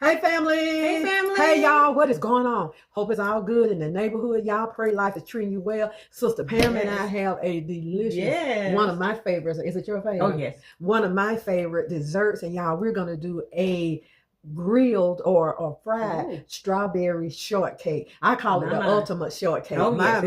Hey family! Hey family! Hey y'all, what is going on? Hope it's all good in the neighborhood. Y'all pray life is treating you well. Sister Pam and I have a delicious, one of my favorites. Is it your favorite? Oh, yes. One of my favorite desserts. And y'all, we're going to do a grilled or fried strawberry shortcake. I call it the ultimate shortcake. Oh, yes,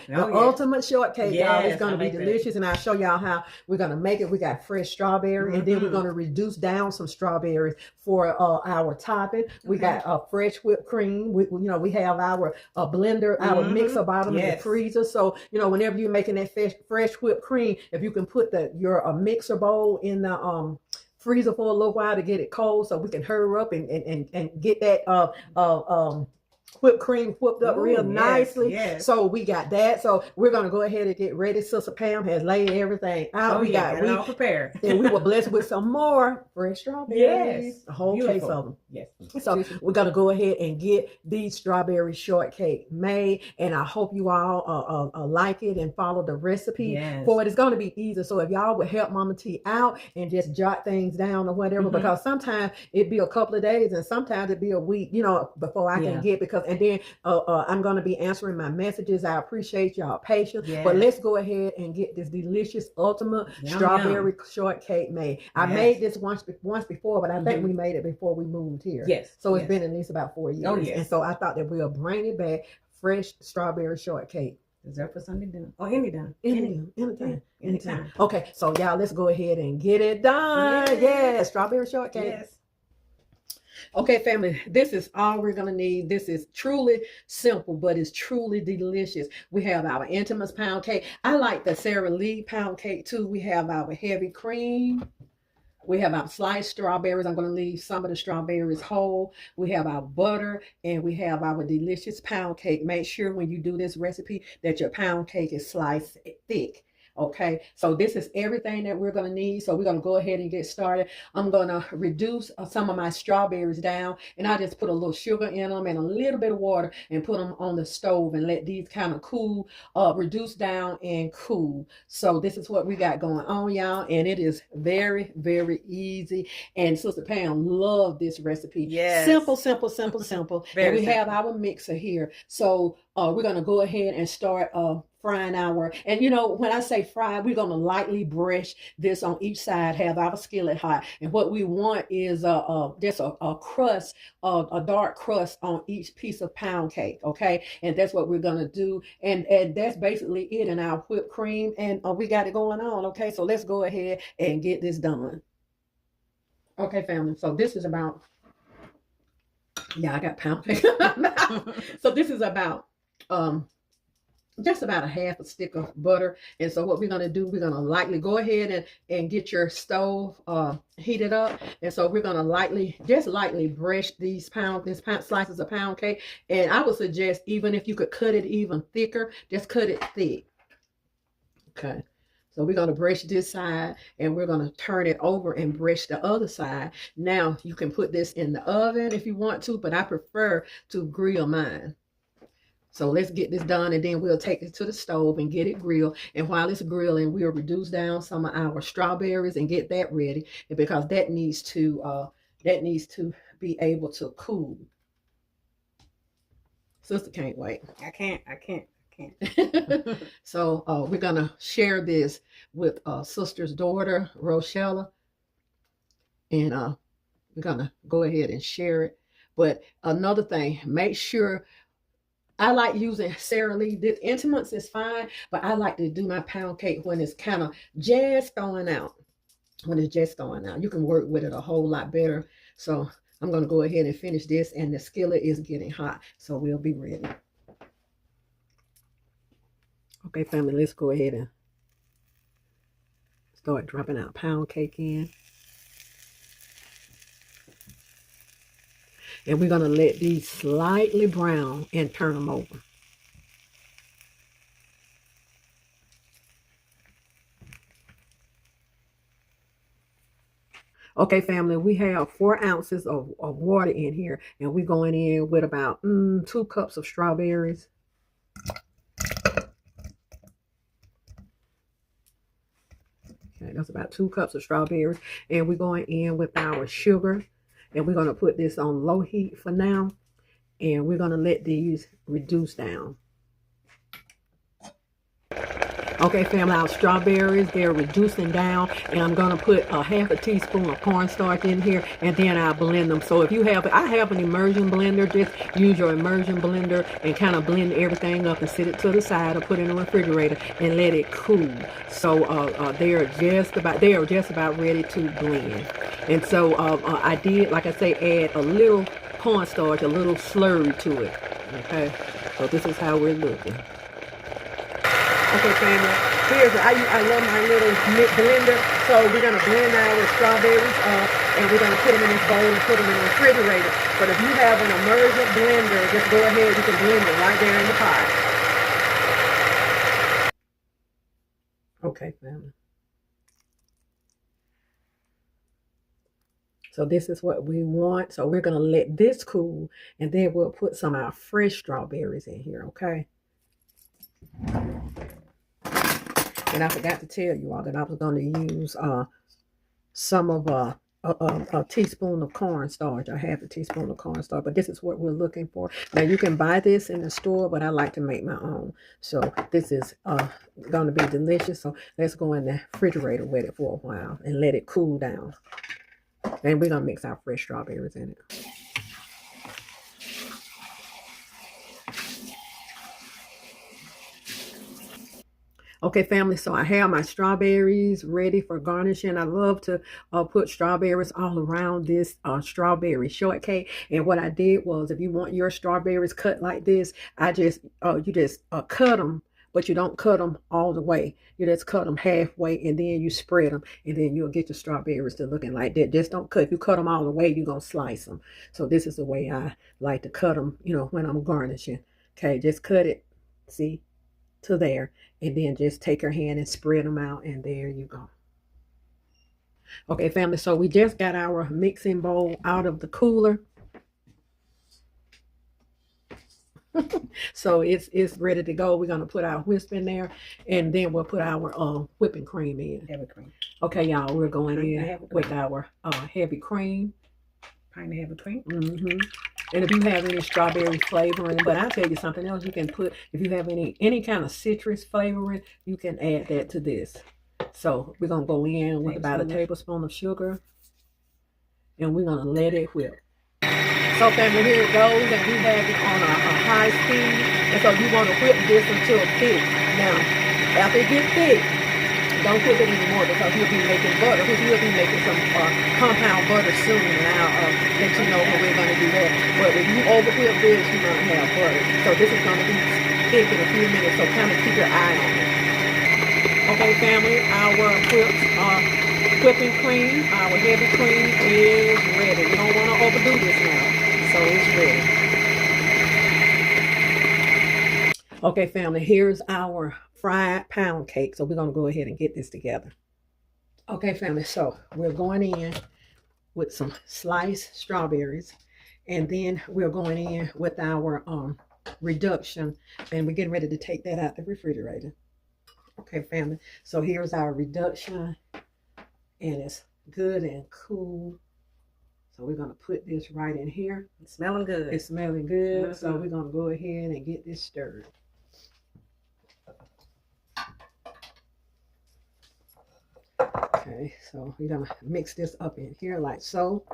the ultimate shortcake, y'all. It's going to be delicious, and I'll show y'all how we're going to make it. We got fresh strawberry, and then we're going to reduce down some strawberries for our topping. We got fresh whipped cream. We have our blender, our mixer bottom in the freezer. So whenever you're making that fresh whipped cream, if you can put your mixer bowl in the freezer for a little while to get it cold, so we can hurry up and get that whipped cream whipped up real nicely. So we got that. So we're gonna go ahead and get ready. Sister Pam has laid everything out. We all prepared. And we were blessed with some more fresh strawberries. A whole case of them. So we're gonna go ahead and get these strawberry shortcake made. And I hope you all like it and follow the recipe for it. It's gonna be easy. So if y'all would help Mama T out and just jot things down or whatever, because sometimes it'd be a couple of days and sometimes it'd be a week, before I can get, because and then I'm going to be answering my messages. I appreciate y'all patience. But let's go ahead and get this delicious ultimate strawberry shortcake made. I made this once before, but I think we made it before we moved here. So it's been at least about 4 years. And so I thought that we'll bring it back, fresh strawberry shortcake. Dessert for Sunday dinner. Or anytime. Okay, so y'all, let's go ahead and get it done. Strawberry shortcake. Okay, family, this is all we're going to need. This is truly simple, but it's truly delicious. We have our Intimates pound cake. I like the Sara Lee pound cake too. We have our heavy cream. We have our sliced strawberries. I'm going to leave some of the strawberries whole. We have our butter, and we have our delicious pound cake. Make sure when you do this recipe that your pound cake is sliced thick. Okay, so this is everything that we're going to need. So we're going to go ahead and get started. I'm going to reduce some of my strawberries down, and I just put a little sugar in them and a little bit of water and put them on the stove and let these kind of cool, reduce down and cool. So this is what we got going on, y'all, and it is very, very easy. And Sister Pam loved this recipe. Simple. And we have our mixer here. So we're going to go ahead and start frying our, and when I say fry, we're going to lightly brush this on each side, have our skillet hot. And what we want is just a crust, a dark crust on each piece of pound cake. Okay, and that's what we're going to do. And that's basically it in our whipped cream, and we got it going on. Okay, so let's go ahead and get this done. Okay, family, so this is about, I got pound cake. So this is about just about a half a stick of butter. And so what we're going to do, we're going to lightly go ahead and get your stove heated up. And so we're going to just lightly brush these slices of pound cake. And I would suggest, even if you could cut it even thicker, just cut it thick. Okay. So we're going to brush this side, and we're going to turn it over and brush the other side. Now you can put this in the oven if you want to, but I prefer to grill mine. So let's get this done, and then we'll take it to the stove and get it grilled. And while it's grilling, we'll reduce down some of our strawberries and get that ready, because that needs to be able to cool. Sister can't wait. I can't. So we're gonna share this with sister's daughter, Rochella, and we're gonna go ahead and share it. But another thing, make sure. I like using Sara Lee. This Intimates is fine, but I like to do my pound cake when it's kind of just going out. When it's just going out, you can work with it a whole lot better. So I'm going to go ahead and finish this, and the skillet is getting hot, so we'll be ready. Okay, family, let's go ahead and start dropping our pound cake in. And we're going to let these slightly brown and turn them over. Okay, family, we have 4 ounces of water in here. And we're going in with about 2 cups of strawberries. Okay, that's about 2 cups of strawberries. And we're going in with our sugar. And we're going to put this on low heat for now. And we're going to let these reduce down. Okay, family, our strawberries, they're reducing down, and I'm going to put a half a teaspoon of cornstarch in here, and then I'll blend them. So if you have, I have an immersion blender, just use your immersion blender and kind of blend everything up and sit it to the side or put it in the refrigerator and let it cool. So they are just about ready to blend. And so I did, like I say, add a little cornstarch, a little slurry to it. Okay, so this is how we're looking. Okay, family, I love my little blender. So we're going to blend our strawberries up, and we're going to put them in this bowl and put them in the refrigerator. But if you have an immersion blender, just go ahead, you can blend it right there in the pot. Okay, family. So this is what we want. So we're going to let this cool, and then we'll put some of our fresh strawberries in here, okay? And I forgot to tell you all that I was going to use some of a teaspoon of cornstarch. I have a teaspoon of cornstarch, but this is what we're looking for. Now, you can buy this in the store, but I like to make my own. So this is going to be delicious. So let's go in the refrigerator with it for a while and let it cool down. And we're going to mix our fresh strawberries in it. Okay, family, so I have my strawberries ready for garnishing. I love to put strawberries all around this strawberry shortcake. And what I did was, if you want your strawberries cut like this, you just cut them, but you don't cut them all the way. You just cut them halfway, and then you spread them, and then you'll get your strawberries to looking like that. Just don't cut. If you cut them all the way, you're going to slice them. So this is the way I like to cut them, when I'm garnishing. Okay, just cut it, see, to there, and then just take your hand and spread them out, and there you go. Okay, family, so we just got our mixing bowl out of the cooler. So it's ready to go. We're going to put our whisk in there, and then we'll put our whipping cream in. Heavy cream. Okay, y'all, we're going in with our heavy cream. Pint of heavy cream. And if you have any strawberry flavoring, but I'll tell you something else you can put, if you have any kind of citrus flavoring, you can add that to this. So we're going to go in with about a tablespoon of sugar, and we're going to let it whip. So family, here it goes, and we have it on a high speed, and so you want to whip this until thick. Now, after it gets thick, don't cook it anymore, because you'll be making butter. We'll be making some compound butter soon, and I'll let you know when we're going to do that. But if you overwhip this, you're going to have butter. So this is going to be thick in a few minutes, so kind of keep your eye on it. Okay, family, our whipping cream, our heavy cream is ready. We don't want to overdo this now, so it's ready. Okay, family, here's our fried pound cake. So we're going to go ahead and get this together. Okay, family, so we're going in with some sliced strawberries, and then we're going in with our reduction, and we're getting ready to take that out the refrigerator. Okay, family, so here's our reduction, and it's good and cool. So we're going to put this right in here. It's smelling good. It's smelling good. So we're going to go ahead and get this stirred. Okay, so we're going to mix this up in here like so.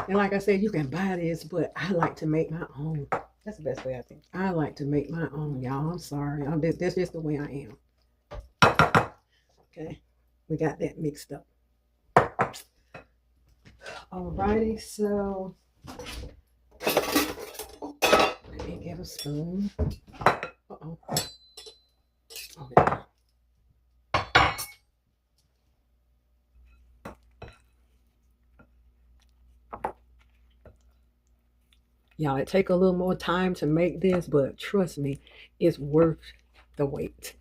And like I said, you can buy this, but I like to make my own. That's the best way, I think. I like to make my own, y'all. I'm sorry. That's just the way I am. Okay, we got that mixed up. Alrighty, so let me get a spoon. Uh-oh. Okay. Y'all, it take a little more time to make this, but trust me, it's worth the wait.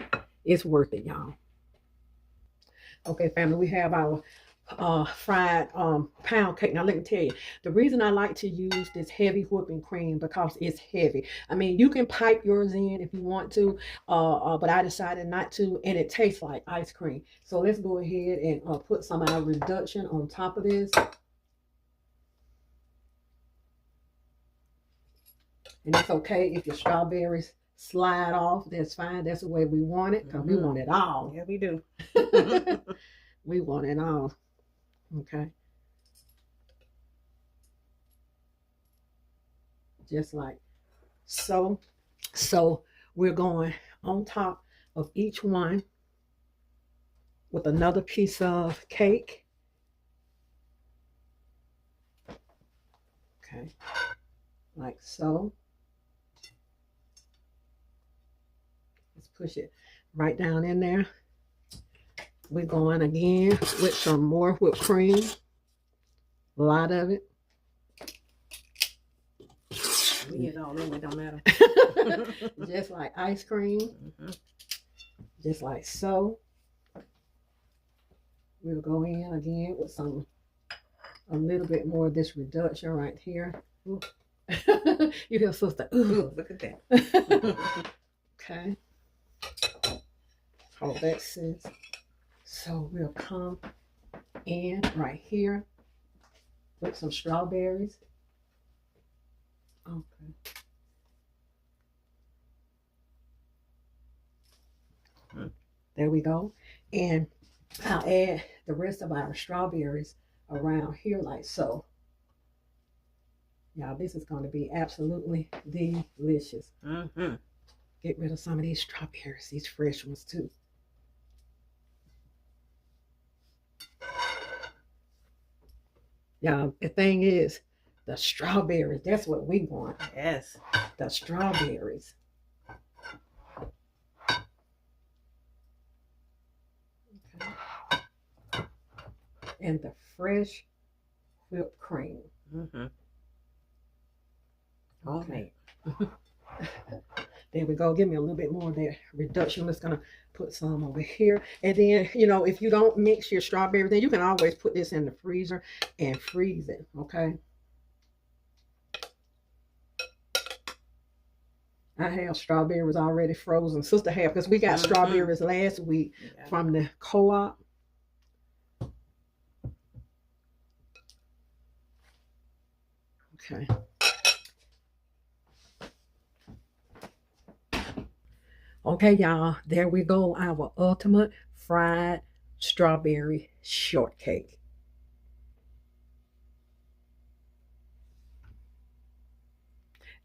It's worth it, y'all. Okay, family, we have our fried pound cake. Now let me tell you, the reason I like to use this heavy whipping cream, because it's heavy. I mean, you can pipe yours in if you want to, but I decided not to, and it tastes like ice cream. So let's go ahead and put some of our reduction on top of this. And it's okay if your strawberries slide off. That's fine. That's the way we want it, because we want it all. Yeah, we do. We want it all. Okay. Just like so. So we're going on top of each one with another piece of cake. Okay. Like so. Let's push it right down in there. We're going again with some more whipped cream. A lot of it. We get all in, it don't matter. Just like ice cream. Just like so. We'll go in again with a little bit more of this reduction right here. You hear sister? Ooh, look at that. Okay. Hold that, sis. So we'll come in right here with some strawberries. Okay. There we go. And I'll add the rest of our strawberries around here like so. Y'all, this is going to be absolutely delicious. Get rid of some of these strawberries, these fresh ones too. Y'all, the thing is, the strawberries, that's what we want. Yes. The strawberries. Okay. And the fresh whipped cream. Okay. There we go. Give me a little bit more of that reduction. I'm just going to put some over here. And then, you know, if you don't mix your strawberries, then you can always put this in the freezer and freeze it. Okay. I have strawberries already frozen. Sister have, because we got strawberries last week from the co-op. Okay. Okay, y'all, there we go. Our ultimate fried strawberry shortcake.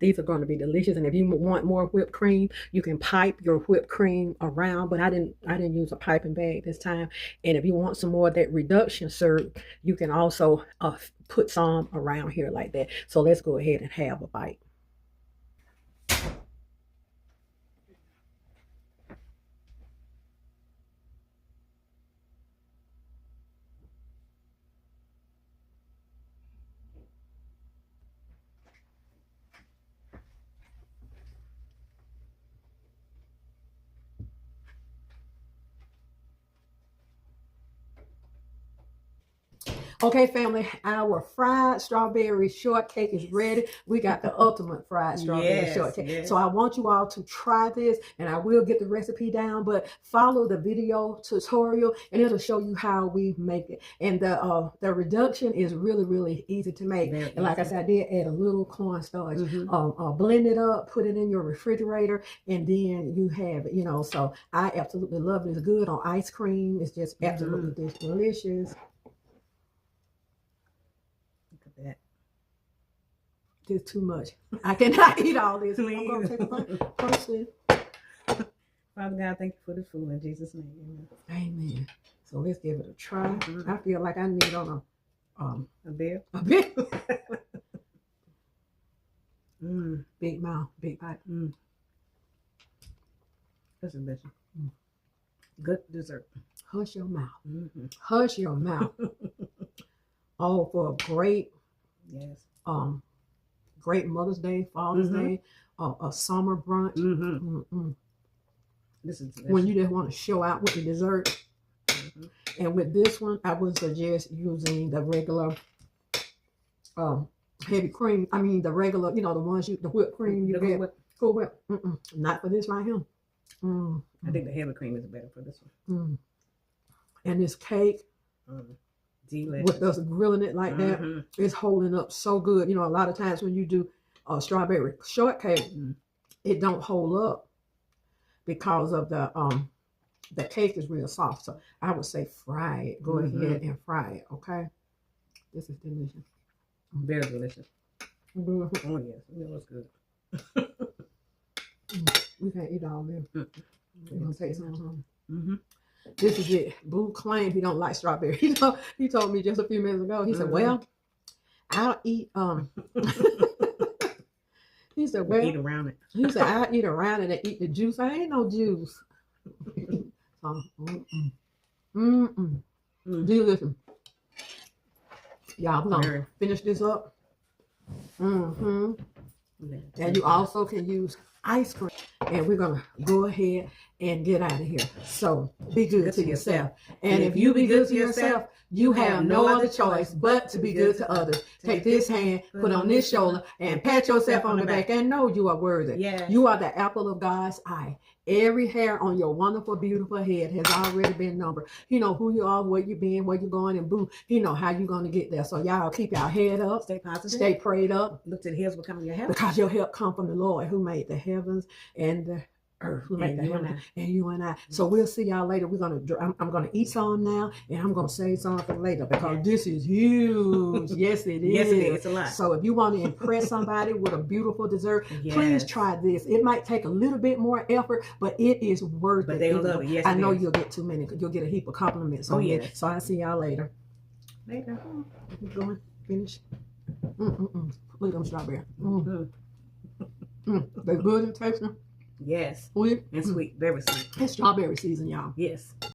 These are going to be delicious. And if you want more whipped cream, you can pipe your whipped cream around, but I didn't use a piping bag this time. And if you want some more of that reduction syrup, you can also put some around here like that. So let's go ahead and have a bite. Okay, family, our fried strawberry shortcake is ready. We got the ultimate fried strawberry shortcake. Yes. So I want you all to try this, and I will get the recipe down, but follow the video tutorial, and it'll show you how we make it. And the reduction is really, really easy to make. And like I said, I did add a little cornstarch. Blend it up, put it in your refrigerator, and then you have it, you know. So I absolutely love it. It's good on ice cream. It's just absolutely delicious. That. It's too much. I cannot eat all this. I'm going to take a bite. Father God, thank you for the food in Jesus' name. Amen. So let's give it a try. I feel like I need on a bit. A bit. Big mouth, big bite. That's delicious. Good dessert. Hush your mouth. Hush your mouth. Oh, for a great, great Mother's Day, Father's Day, a summer brunch. This is when you just want to show out with the dessert. And with this one, I would suggest using the regular heavy cream. I mean, the regular, you know, the ones the whipped cream you get. Cool Whip. Not for this right here. I think the heavy cream is better for this one. And this cake. Delicious. With us grilling it like that, it's holding up so good. You know, a lot of times when you do strawberry shortcake, it don't hold up because of the cake is real soft. So I would say fry it. Go ahead and fry it. Okay. This is delicious. Very delicious. Oh yes, it was good. We can't eat all this. We're gonna take some. Mm-hmm. This is it. Boo claimed he don't like strawberry. He told me just a few minutes ago. He said, "Well, I'll eat." He said, "Well, eat around it." He said, "I'll eat around it and eat the juice. I ain't no juice." Delicious. Y'all, we're gonna finish this up. And you also can use ice cream. And we're gonna go ahead and get out of here. So be good to yourself. And if you be good to yourself, you have no other choice but to be good to others. Take this hand, put on this shoulder, and pat yourself on the back and know you are worthy. Yes. You are the apple of God's eye. Every hair on your wonderful, beautiful head has already been numbered. You know who you are, where you been, where you going, and boo, you know how you're going to get there. So y'all keep your head up. Stay positive. Stay prayed up. Look to the hills will come your help. Because your help come from the Lord who made the heavens and the earth, who made the heavens and you and I. So we'll see y'all later. I'm gonna eat some now, and I'm gonna save some for later because this is huge. Yes, it is. Yes, it is. It's a lot. So if you want to impress somebody with a beautiful dessert, please try this. It might take a little bit more effort, but it is worth but it. They love it. Yes, I know you'll get too many. You'll get a heap of compliments on it. So I'll see y'all later. Later. Keep going. Finish. Look at them strawberry. They're good in texture. Yes. Sweet. And sweet. Very sweet. It's strawberry season, y'all. Yes.